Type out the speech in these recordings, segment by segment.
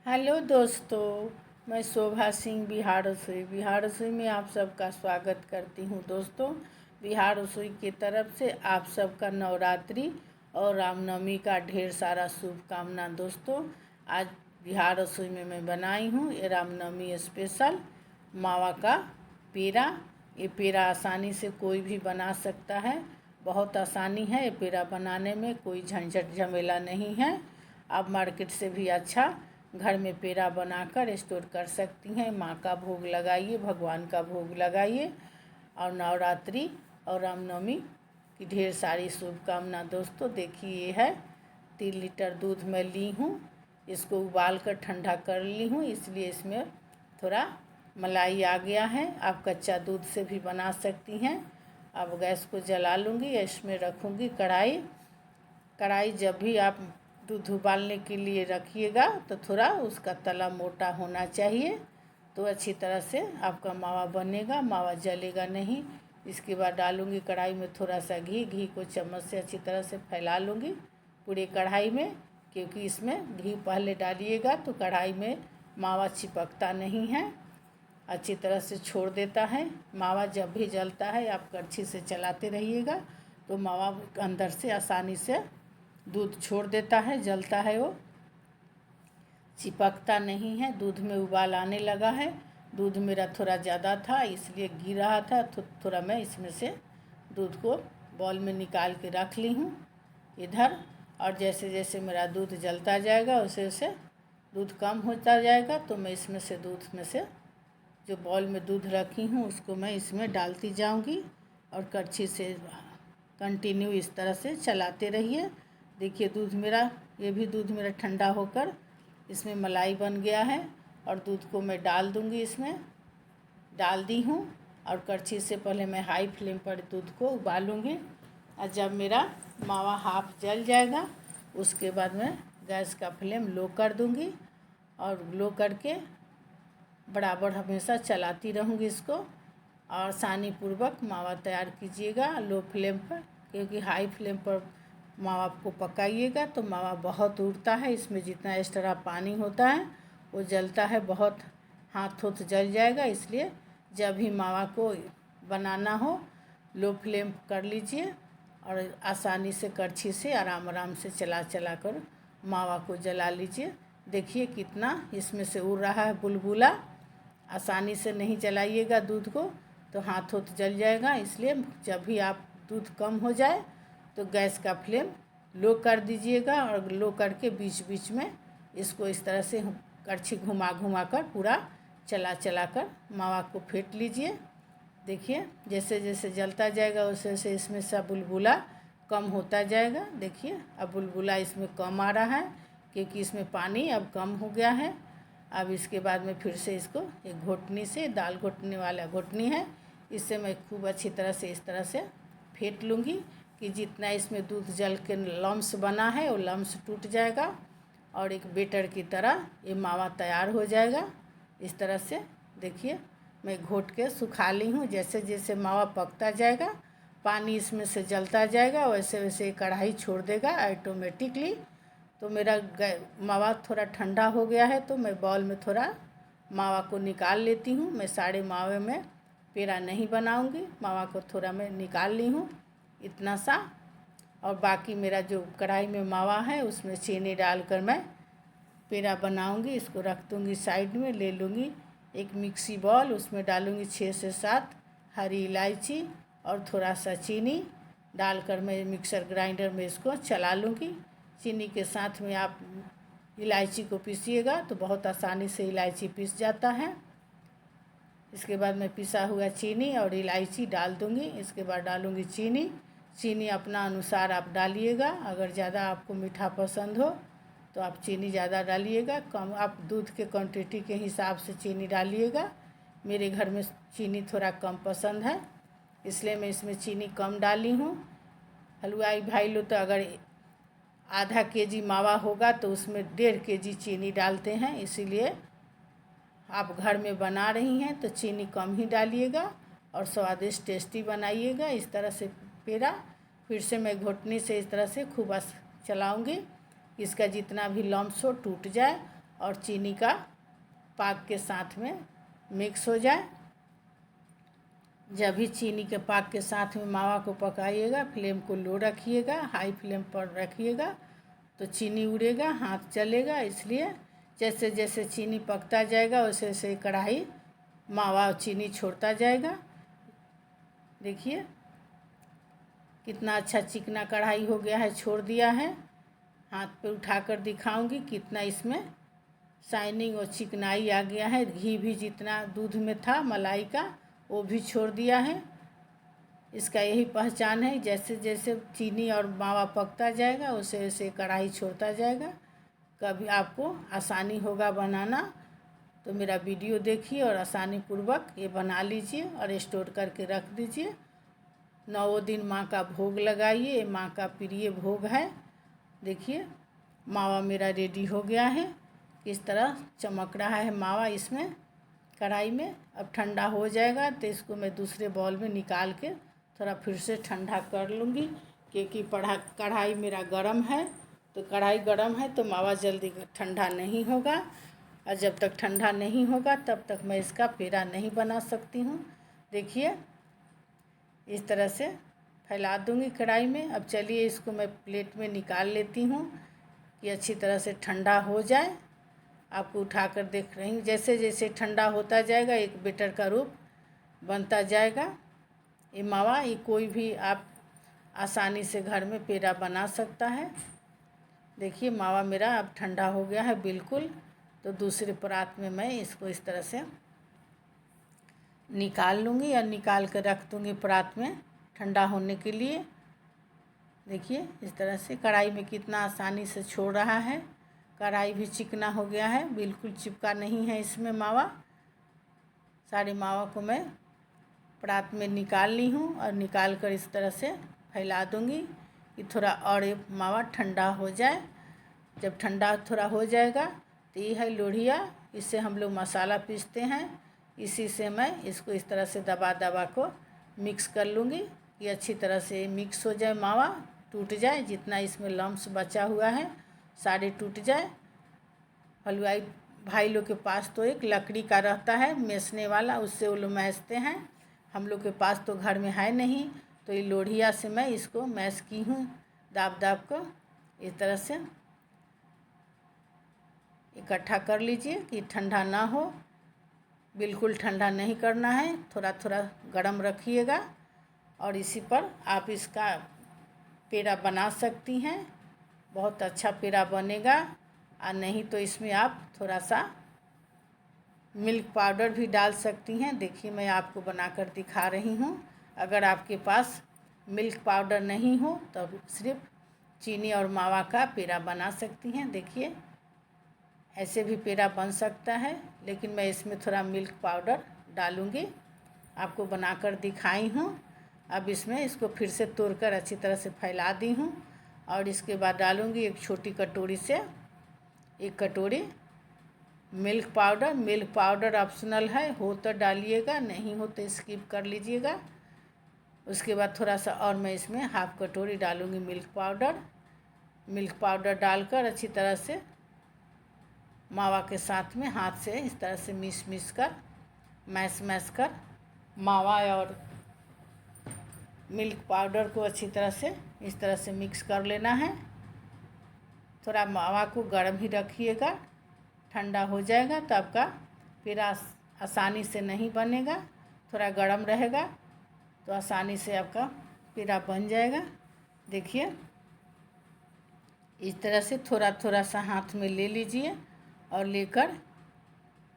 Hello दोस्तों, मैं शोभा सिंह बिहार रसोई में आप सबका स्वागत करती हूँ। दोस्तों, बिहार रसोई की तरफ से आप सबका नवरात्रि और रामनवमी का ढेर सारा शुभकामना। दोस्तों, आज बिहार रसोई में मैं बनाई हूँ ये रामनवमी स्पेशल मावा का पेड़ा। ये पेड़ा आसानी से कोई भी बना सकता है, बहुत आसानी है ये पेड़ा बनाने में, कोई झंझट झमेला नहीं है। आप मार्केट से भी अच्छा घर में पेड़ा बनाकर स्टोर कर सकती हैं। माँ का भोग लगाइए, भगवान का भोग लगाइए और नवरात्रि और रामनवमी की ढेर सारी शुभकामना। दोस्तों, देखिए ये है 3 लीटर दूध मैं ली हूँ, इसको उबाल कर ठंडा कर ली हूँ, इसलिए इसमें थोड़ा मलाई आ गया है। आप कच्चा दूध से भी बना सकती हैं। अब गैस को जला लूँगी, इसमें रखूँगी कढ़ाई। जब भी आप दूध उबालने के लिए रखिएगा तो थोड़ा उसका तला मोटा होना चाहिए, तो अच्छी तरह से आपका मावा बनेगा, मावा जलेगा नहीं। इसके बाद डालूँगी कढ़ाई में थोड़ा सा घी को चम्मच से अच्छी तरह से फैला लूँगी पूरी कढ़ाई में, क्योंकि इसमें घी पहले डालिएगा तो कढ़ाई में मावा चिपकता नहीं है, अच्छी तरह से छोड़ देता है। मावा जब भी जलता है आप कड़छी से चलाते रहिएगा तो मावा अंदर से आसानी से दूध छोड़ देता है, जलता है, वो चिपकता नहीं है। दूध में उबाल आने लगा है, दूध मेरा थोड़ा ज़्यादा था इसलिए गिर रहा था, तो थोड़ा मैं इसमें से दूध को बॉल में निकाल के रख ली हूँ इधर। और जैसे जैसे मेरा दूध जलता जाएगा वैसे वैसे दूध कम होता जाएगा, तो मैं इसमें से दूध में से जो बॉल में दूध रखी हूँ उसको मैं इसमें डालती जाऊँगी और कड़छी से कंटिन्यू इस तरह से चलाते रहिए। देखिए ये भी दूध मेरा ठंडा होकर इसमें मलाई बन गया है और दूध को मैं डाल दूँगी, इसमें डाल दी हूँ। और कड़छी से पहले मैं हाई फ्लेम पर दूध को उबालूँगी और जब मेरा मावा हाफ जल जाएगा उसके बाद मैं गैस का फ्लेम लो कर दूँगी और लो करके बराबर हमेशा चलाती रहूँगी इसको। और आसानीपूर्वक मावा तैयार कीजिएगा लो फ्लेम पर, क्योंकि हाई फ्लेम पर मावा को पकाइएगा तो मावा बहुत उड़ता है, इसमें जितना एक्स्ट्रा पानी होता है वो जलता है, बहुत हाथ जल जाएगा। इसलिए जब भी मावा को बनाना हो लो फ्लेम कर लीजिए और आसानी से कड़छी से आराम से चला कर मावा को जला लीजिए। देखिए कितना इसमें से उड़ रहा है बुलबुला। आसानी से नहीं जलाइएगा दूध को तो हाथ जल जाएगा, इसलिए जब भी आप दूध कम हो जाए तो गैस का फ्लेम लो कर दीजिएगा और लो करके बीच बीच में इसको इस तरह से कड़छी घुमा कर पूरा चला कर मावा को फेंट लीजिए। देखिए जैसे जैसे जलता जाएगा वैसे वैसे इसमें से बुलबुला कम होता जाएगा। देखिए अब बुलबुला इसमें कम आ रहा है क्योंकि इसमें पानी अब कम हो गया है। अब इसके बाद में फिर से इसको एक घोटनी से, दाल घोटने वाला घोटनी है, इससे मैं खूब अच्छी तरह से इस तरह से फेंट लूँगी कि जितना इसमें दूध जल के लम्स बना है वो लम्स टूट जाएगा और एक बेटर की तरह ये मावा तैयार हो जाएगा। इस तरह से देखिए मैं घोट के सुखा ली हूँ। जैसे जैसे मावा पकता जाएगा पानी इसमें से जलता जाएगा वैसे वैसे कढ़ाई छोड़ देगा ऑटोमेटिकली। तो मेरा मावा थोड़ा ठंडा हो गया है तो मैं बाउल में थोड़ा मावा को निकाल लेती हूँ। मैं सारे मावे में पेड़ा नहीं बनाऊँगी, मावा को थोड़ा मैं निकाल ली हूँ इतना सा, और बाकी मेरा जो कढ़ाई में मावा है उसमें चीनी डालकर मैं पेड़ा बनाऊँगी। इसको रख दूँगी साइड में, ले लूँगी एक मिक्सी बाउल, उसमें डालूँगी 6 से 7 हरी इलायची और थोड़ा सा चीनी डालकर मैं मिक्सर ग्राइंडर में इसको चला लूँगी। चीनी के साथ में आप इलायची को पीसिएगा तो बहुत आसानी से इलायची पीस जाता है। इसके बाद मैं पिसा हुआ चीनी और इलायची डाल दूँगी। इसके बाद डालूँगी चीनी अपना अनुसार आप डालिएगा, अगर ज़्यादा आपको मीठा पसंद हो तो आप चीनी ज़्यादा डालिएगा, कम आप दूध के क्वांटिटी के हिसाब से चीनी डालिएगा। मेरे घर में चीनी थोड़ा कम पसंद है इसलिए मैं इसमें चीनी कम डाली हूँ। हलवाई भाई लोग तो अगर आधा केजी मावा होगा तो उसमें 1.5 केजी चीनी डालते हैं, इसीलिए आप घर में बना रही हैं तो चीनी कम ही डालिएगा और स्वादिष्ट टेस्टी बनाइएगा। इस तरह से पेड़ा फिर से मैं घोटनी से इस तरह से खूब चलाऊँगी, इसका जितना भी लम्स हो टूट जाए और चीनी का पाक के साथ में मिक्स हो जाए। जब भी चीनी के पाक के साथ में मावा को पकाइएगा, फ्लेम को लो रखिएगा, हाई फ्लेम पर रखिएगा तो चीनी उड़ेगा, हाथ चलेगा। इसलिए जैसे जैसे चीनी पकता जाएगा वैसे वैसे कढ़ाई मावा और चीनी छोड़ता जाएगा। देखिए कितना अच्छा चिकना कढ़ाई हो गया है, छोड़ दिया है। हाथ पे उठाकर दिखाऊंगी कितना इसमें शाइनिंग और चिकनाई आ गया है। घी भी जितना दूध में था मलाई का वो भी छोड़ दिया है। इसका यही पहचान है, जैसे जैसे चीनी और मावा पकता जाएगा वैसे वैसे कढ़ाई छोड़ता जाएगा। कभी आपको आसानी होगा बनाना तो मेरा वीडियो देखिए और आसानी पूर्वक ये बना लीजिए और स्टोर करके रख दीजिए। 9 दिन माँ का भोग लगाइए, ये माँ का प्रिय भोग है। देखिए मावा मेरा रेडी हो गया है, किस तरह चमक रहा है मावा इसमें कढ़ाई में। अब ठंडा हो जाएगा तो इसको मैं दूसरे बाउल में निकाल के थोड़ा फिर से ठंडा कर लूँगी, क्योंकि कढ़ाई मेरा गरम है। तो कढ़ाई गरम है तो मावा जल्दी ठंडा नहीं होगा, और जब तक ठंडा नहीं होगा तब तक मैं इसका पेड़ा नहीं बना सकती हूँ। देखिए इस तरह से फैला दूँगी कढ़ाई में। अब चलिए इसको मैं प्लेट में निकाल लेती हूँ कि अच्छी तरह से ठंडा हो जाए। आपको उठाकर देख रही हूँ, जैसे जैसे ठंडा होता जाएगा एक बेटर का रूप बनता जाएगा। ये मावा ये कोई भी आप आसानी से घर में पेड़ा बना सकता है। देखिए मावा मेरा अब ठंडा हो गया है बिल्कुल। तो दूसरे परात में मैं इसको इस तरह से निकाल लूँगी और निकाल कर रख दूँगी परात में ठंडा होने के लिए। देखिए इस तरह से कढ़ाई में कितना आसानी से छोड़ रहा है। कढ़ाई भी चिकना हो गया है, बिल्कुल चिपका नहीं है इसमें मावा। सारे मावा को मैं परात में निकाल ली हूँ और निकाल कर इस तरह से फैला दूँगी कि थोड़ा और ये मावा ठंडा हो जाए। जब ठंडा थोड़ा हो जाएगा तो ये है लोढ़िया, इससे हम लोग मसाला पीसते हैं। इसी से मैं इसको इस तरह से दबा दबा को मिक्स कर लूँगी कि अच्छी तरह से मिक्स हो जाए, मावा टूट जाए, जितना इसमें लम्स बचा हुआ है सारे टूट जाए। हलवाई भाई लोग के पास तो एक लकड़ी का रहता है मैसने वाला, उससे वो लोग मैसते हैं। हम लोग के पास तो घर में है नहीं, तो ये लोढ़िया से मैं इसको मैस की हूँ दाब दाब को। इस तरह से इकट्ठा कर लीजिए कि ठंडा ना हो, बिल्कुल ठंडा नहीं करना है, थोड़ा थोड़ा गरम रखिएगा। और इसी पर आप इसका पेड़ा बना सकती हैं, बहुत अच्छा पेड़ा बनेगा। और नहीं तो इसमें आप थोड़ा सा मिल्क पाउडर भी डाल सकती हैं। देखिए मैं आपको बनाकर दिखा रही हूँ। अगर आपके पास मिल्क पाउडर नहीं हो तो सिर्फ चीनी और मावा का पेड़ा बना सकती हैं। देखिए ऐसे भी पेड़ा बन सकता है, लेकिन मैं इसमें थोड़ा मिल्क पाउडर डालूँगी, आपको बनाकर दिखाई हूँ। अब इसमें इसको फिर से तोड़कर अच्छी तरह से फैला दी हूँ और इसके बाद डालूँगी एक छोटी कटोरी से 1 कटोरी milk powder. Milk powder optional है, हो तो डालिएगा, नहीं हो तो स्किप कर लीजिएगा। उसके बाद थोड़ा सा और मैं इसमें 1/2 कटोरी डालूँगी मिल्क पाउडर। मिल्क पाउडर डालकर अच्छी तरह से मावा के साथ में हाथ से इस तरह से मिस कर मैश कर मावा और मिल्क पाउडर को अच्छी तरह से इस तरह से मिक्स कर लेना है। थोड़ा मावा को गर्म ही रखिएगा, ठंडा हो जाएगा तो आपका पेड़ा आसानी से नहीं बनेगा। थोड़ा गर्म रहेगा तो आसानी से आपका पेड़ा बन जाएगा। देखिए इस तरह से थोड़ा थोड़ा सा हाथ में ले लीजिए और लेकर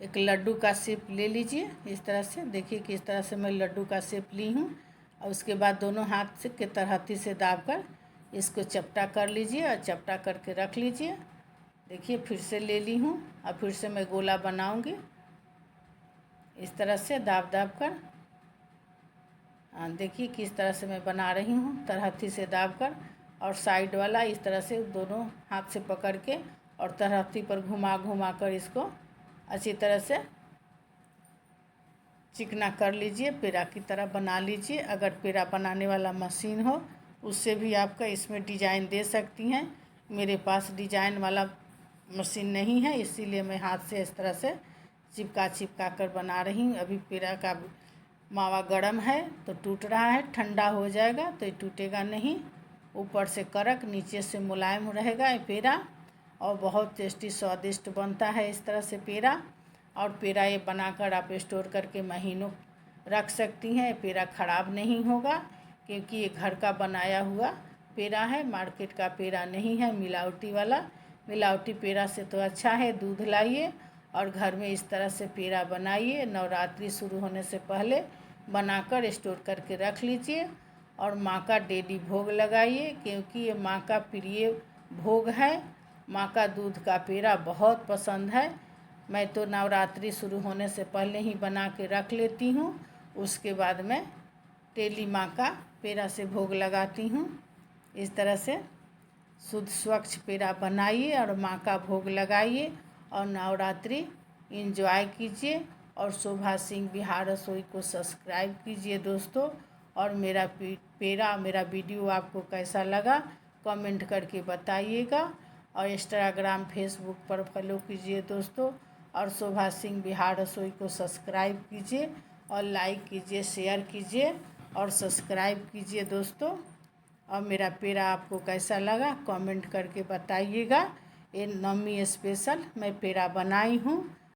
एक लड्डू का शेप ले लीजिए इस तरह से। देखिए किस तरह से मैं लड्डू का शेप ली हूँ। और उसके बाद दोनों हाथ से के तरहती से दाबकर इसको चपटा कर लीजिए और चपटा करके रख लीजिए। देखिए फिर से ले ली हूँ और फिर से मैं गोला बनाऊँगी इस तरह से दाब दाब कर। देखिए किस तरह से मैं बना रही हूँ, तरहती से दाब कर और साइड वाला इस तरह से दोनों हाथ से पकड़ के और तरहती पर घुमा घुमा कर इसको अच्छी तरह से चिकना कर लीजिए, पेड़ा की तरह बना लीजिए। अगर पेड़ा बनाने वाला मशीन हो उससे भी आपका इसमें डिजाइन दे सकती हैं। मेरे पास डिजाइन वाला मशीन नहीं है, इसीलिए मैं हाथ से इस तरह से चिपका कर बना रही हूँ। अभी पेड़ा का मावा गर्म है तो टूट रहा है, ठंडा हो जाएगा तो ये टूटेगा नहीं। ऊपर से कड़क, नीचे से मुलायम रहेगा ये पेड़ा, और बहुत टेस्टी स्वादिष्ट बनता है इस तरह से पेड़ा। और पेड़ा ये बनाकर आप स्टोर करके महीनों रख सकती हैं। पेड़ा ख़राब नहीं होगा क्योंकि ये घर का बनाया हुआ पेड़ा है, मार्केट का पेड़ा नहीं है मिलावटी वाला। मिलावटी पेड़ा से तो अच्छा है दूध लाइए और घर में इस तरह से पेड़ा बनाइए। नवरात्रि शुरू होने से पहले बनाकर स्टोर करके रख लीजिए और माँ का डेली भोग लगाइए, क्योंकि ये माँ का प्रिय भोग है। माँ का दूध का पेड़ा बहुत पसंद है। मैं तो नवरात्रि शुरू होने से पहले ही बना के रख लेती हूँ, उसके बाद मैं डेली माँ का पेड़ा से भोग लगाती हूँ। इस तरह से शुद्ध स्वच्छ पेड़ा बनाइए और माँ का भोग लगाइए और नवरात्रि एंजॉय कीजिए। और शोभा सिंह बिहार रसोई को सब्सक्राइब कीजिए दोस्तों। और मेरा पेड़ा, मेरा वीडियो आपको कैसा लगा कमेंट करके बताइएगा। और इंस्टाग्राम फेसबुक पर फॉलो कीजिए दोस्तों। और शोभा सिंह बिहार रसोई को सब्सक्राइब कीजिए और लाइक कीजिए, शेयर कीजिए और सब्सक्राइब कीजिए दोस्तों। और मेरा पेड़ा आपको कैसा लगा कमेंट करके बताइएगा। ये नवमी स्पेशल मैं पेड़ा बनाई हूँ।